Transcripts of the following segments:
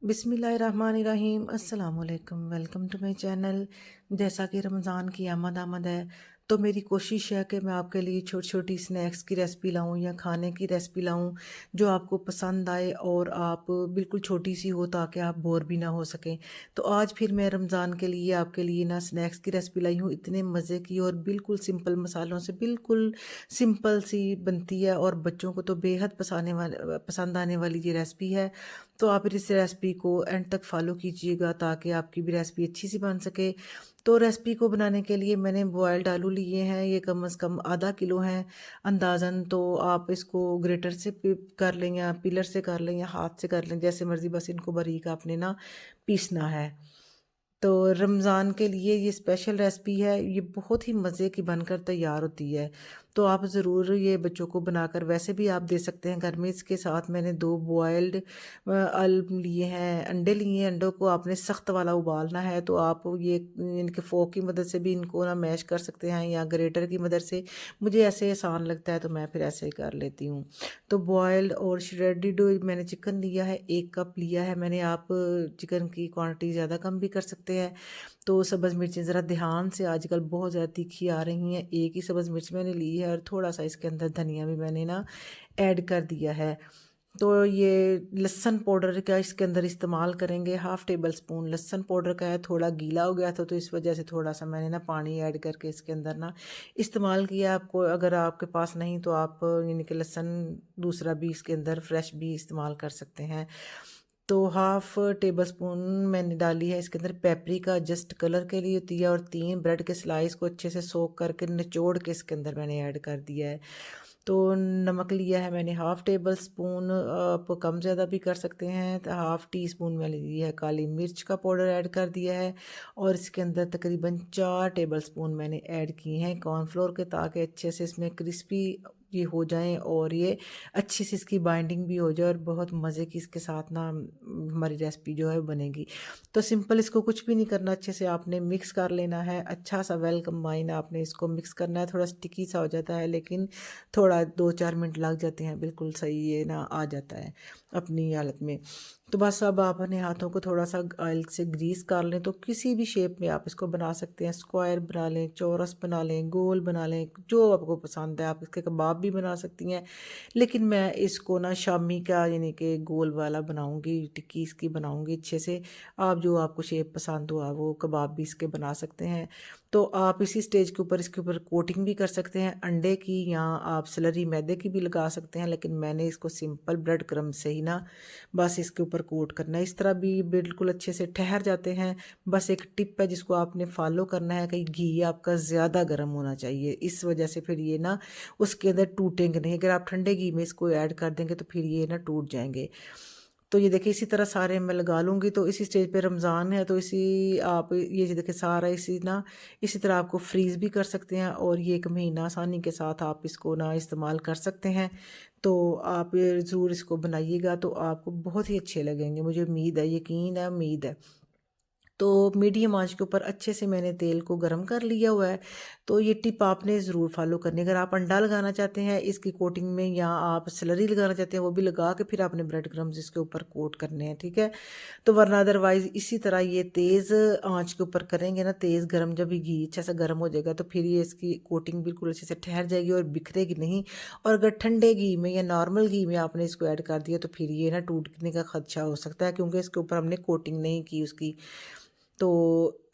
बिस्मिल्लाहिर्रहमानिर्रहीम अस्सलाम वालेकुम वेलकम टू माय चैनल। जैसा कि रमज़ान की आमद है तो मेरी कोशिश है कि मैं आपके लिए छोटी छोटी स्नैक्स की रेसिपी लाऊं या खाने की रेसिपी लाऊं जो आपको पसंद आए और आप बिल्कुल छोटी सी हो ताकि आप बोर भी ना हो सकें। तो आज फिर मैं रमज़ान के लिए आपके लिए ना स्नैक्स की रेसिपी लाई हूँ, इतने मज़े की और बिल्कुल सिंपल मसालों से बिल्कुल सिंपल सी बनती है और बच्चों को तो बेहद पसंद आने वाली ये रेसिपी है। तो आप इस रेसिपी को एंड तक फॉलो कीजिएगा ताकि आपकी भी रेसिपी अच्छी सी बन सके। तो रेसिपी को बनाने के लिए मैंने बॉयल्ड आलू लिए हैं, ये कम से कम आधा किलो हैं अंदाज़न। तो आप इसको ग्रेटर से कर लें या पिलर से कर लें या हाथ से कर लें, जैसे मर्ज़ी, बस इनको बारीक आपने ना पीसना है। तो रमज़ान के लिए ये स्पेशल रेसिपी है, ये बहुत ही मज़े की बनकर तैयार होती है। तो आप ज़रूर ये बच्चों को बनाकर वैसे भी आप दे सकते हैं घर में। इसके साथ मैंने 2 बॉयल्ड आलू लिए हैं, अंडे लिए हैं। अंडों को आपने सख्त वाला उबालना है, तो आप ये इनके फोक की मदद से भी इनको ना मैश कर सकते हैं या ग्रेटर की मदद से। मुझे ऐसे आसान लगता है तो मैं फिर ऐसे ही कर लेती हूँ। तो बॉयल्ड और श्रेडिड मैंने चिकन लिया है, 1 कप लिया है मैंने। आप चिकन की क्वांटिटी ज़्यादा कम भी कर सकते हैं। तो सब्ज़ मिर्चें ज़रा ध्यान से, आजकल बहुत ज़्यादा तीखी आ रही हैं, 1 ही सब्ज़ मिर्च मैंने ली है और थोड़ा सा इसके अंदर धनिया भी मैंने ना ऐड कर दिया है। तो ये लहसुन पाउडर का इसके अंदर इस्तेमाल करेंगे, 1/2 टेबल स्पून लहसुन पाउडर का है। थोड़ा गीला हो गया था तो इस वजह से थोड़ा सा मैंने ना पानी ऐड करके इसके अंदर ना इस्तेमाल किया। आपको अगर आपके पास नहीं तो आप यानी कि लहसुन दूसरा भी इसके अंदर फ्रेश भी इस्तेमाल कर सकते हैं। तो 1/2 टेबल स्पून मैंने डाली है इसके अंदर पेपरिका, जस्ट कलर के लिए होती है। और 3 ब्रेड के स्लाइस को अच्छे से सोक करके निचोड़ के इसके अंदर मैंने ऐड कर दिया है। तो नमक लिया है मैंने 1/2 टेबल स्पून, आप कम ज़्यादा भी कर सकते हैं। तो 1/2 टी-स्पून मैंने लिया है काली मिर्च का पाउडर ऐड कर दिया है। और इसके अंदर तकरीबन 4 टेबल स्पून मैंने ऐड किए हैं कॉर्नफ्लोर के, ताकि अच्छे से इसमें क्रिस्पी ये हो जाएँ और ये अच्छी सी इसकी बाइंडिंग भी हो जाए और बहुत मज़े की इसके साथ ना हमारी रेसिपी जो है बनेगी। तो सिंपल इसको कुछ भी नहीं करना, अच्छे से आपने मिक्स कर लेना है। अच्छा सा वेल कंबाइन आपने इसको मिक्स करना है। थोड़ा स्टिकी सा हो जाता है लेकिन थोड़ा 2-4 मिनट लग जाते हैं, बिल्कुल सही ये ना आ जाता है अपनी हालत में। तो बस अब आप अपने हाथों को थोड़ा सा ऑयल से ग्रीस कर लें। तो किसी भी शेप में आप इसको बना सकते हैं, स्क्वायर बना लें, चौरस बना लें, गोल बना लें, जो आपको पसंद है। आप इसके कबाब भी बना सकती हैं, लेकिन मैं इसको ना शामी का यानी कि गोल वाला बनाऊंगी, टिक्की इसकी बनाऊंगी अच्छे से। आप जो आपको शेप पसंद हो आप वो कबाब भी इसके बना सकते हैं। तो आप इसी स्टेज के ऊपर इसके ऊपर कोटिंग भी कर सकते हैं अंडे की, या आप स्लरी मैदे की भी लगा सकते हैं, लेकिन मैंने इसको सिंपल ब्रेड क्रम्ब से ही ना बस इसके ऊपर कोट करना है। इस तरह भी बिल्कुल अच्छे से ठहर जाते हैं। बस एक टिप है जिसको आपने फॉलो करना है कि घी आपका ज़्यादा गर्म होना चाहिए, इस वजह से फिर ये ना उसके अंदर टूटेंगे नहीं। अगर आप ठंडे घी में इसको ऐड कर देंगे तो फिर ये ना टूट जाएंगे। तो ये देखिए इसी तरह सारे मैं लगा लूँगी। तो इसी स्टेज पे रमज़ान है तो इसी आप ये जो देखिए सारा इसी ना इसी तरह आपको फ्रीज़ भी कर सकते हैं और ये 1 महीना आसानी के साथ आप इसको ना इस्तेमाल कर सकते हैं। तो आप ज़रूर इसको बनाइएगा तो आपको बहुत ही अच्छे लगेंगे, मुझे उम्मीद है, यकीन है, उम्मीद है। तो मीडियम आंच के ऊपर अच्छे से मैंने तेल को गरम कर लिया हुआ है। तो ये टिप आपने ज़रूर फॉलो करनी है। अगर आप अंडा लगाना चाहते हैं इसकी कोटिंग में या आप स्लरी लगाना चाहते हैं वो भी लगा के फिर आपने ब्रेड क्रम्स इसके ऊपर कोट करने हैं, ठीक है। तो वरना अदरवाइज़ इसी तरह ये तेज़ आंच के ऊपर करेंगे ना, तेज़ गरम, जब ये घी अच्छा सा गर्म हो जाएगा तो फिर ये इसकी कोटिंग बिल्कुल अच्छे से ठहर जाएगी और बिखरेगी नहीं। और अगर ठंडे घी में या नॉर्मल घी में आपने इसको ऐड कर दिया तो फिर ये ना टूटने का खदशा हो सकता है, क्योंकि इसके ऊपर हमने कोटिंग नहीं की उसकी। तो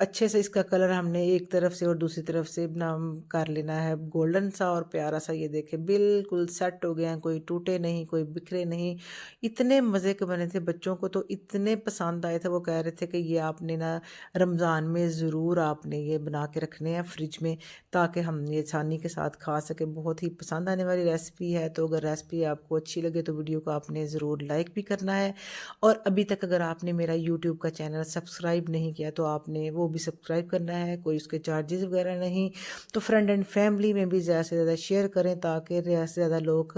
अच्छे से इसका कलर हमने एक तरफ से और दूसरी तरफ से ना कर लेना है गोल्डन सा और प्यारा सा। ये देखें बिल्कुल सेट हो गए हैं, कोई टूटे नहीं, कोई बिखरे नहीं। इतने मज़े के बने थे, बच्चों को तो इतने पसंद आए थे, वो कह रहे थे कि ये आपने ना रमज़ान में ज़रूर आपने ये बना के रखने हैं फ्रिज में, ताकि हम ये आसानी के साथ खा सकें। बहुत ही पसंद आने वाली रेसिपी है। तो अगर रेसिपी आपको अच्छी लगे तो वीडियो को आपने ज़रूर लाइक भी करना है। और अभी तक अगर आपने मेरा यूट्यूब का चैनल सब्सक्राइब नहीं किया तो आपने वो भी सब्सक्राइब करना है, कोई उसके चार्जेस वगैरह नहीं। तो फ्रेंड एंड फैमिली में भी ज़्यादा से ज़्यादा शेयर करें ताकि ज़्यादा से ज़्यादा लोग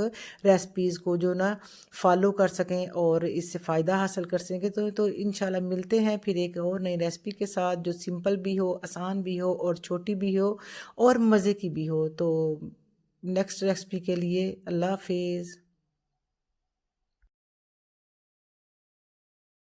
रेसिपीज़ को जो ना फॉलो कर सकें और इससे फ़ायदा हासिल कर सकें। तो इंशाल्लाह मिलते हैं फिर एक और नई रेसिपी के साथ जो सिंपल भी हो, आसान भी हो और छोटी भी हो और मज़े की भी हो। तो नेक्स्ट रेसिपी के लिए अल्लाह हाफिज़।